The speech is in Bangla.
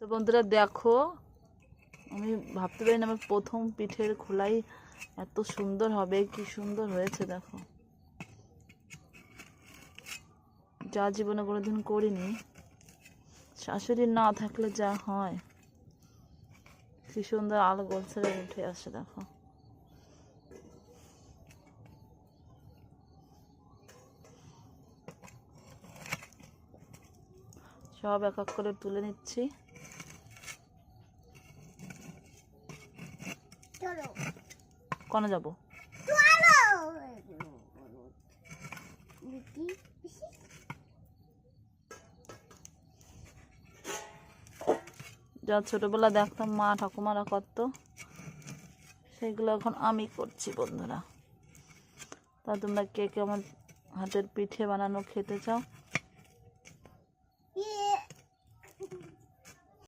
তো বন্ধুরা দেখো, আমি ভাবতে পারি না আমার প্রথম পিঠের খোলাই এত সুন্দর হবে। কি সুন্দর হয়েছে দেখো, যা জীবনে কোনোদিন করিনি। শাশুড়ি না থাকলে যা হয়, কি সুন্দর আলো গোল ছেড়ে উঠে আসে দেখো। সব এক এক করে তুলে নিচ্ছি। কনে যাব? যা ছোটবেলা দেখতাম মা ঠাকুমারা করতো, সেগুলো এখন আমি করছি বন্ধুরা। তা তোমরা কে কে আমার হাতের পিঠে বানানো খেতে চাও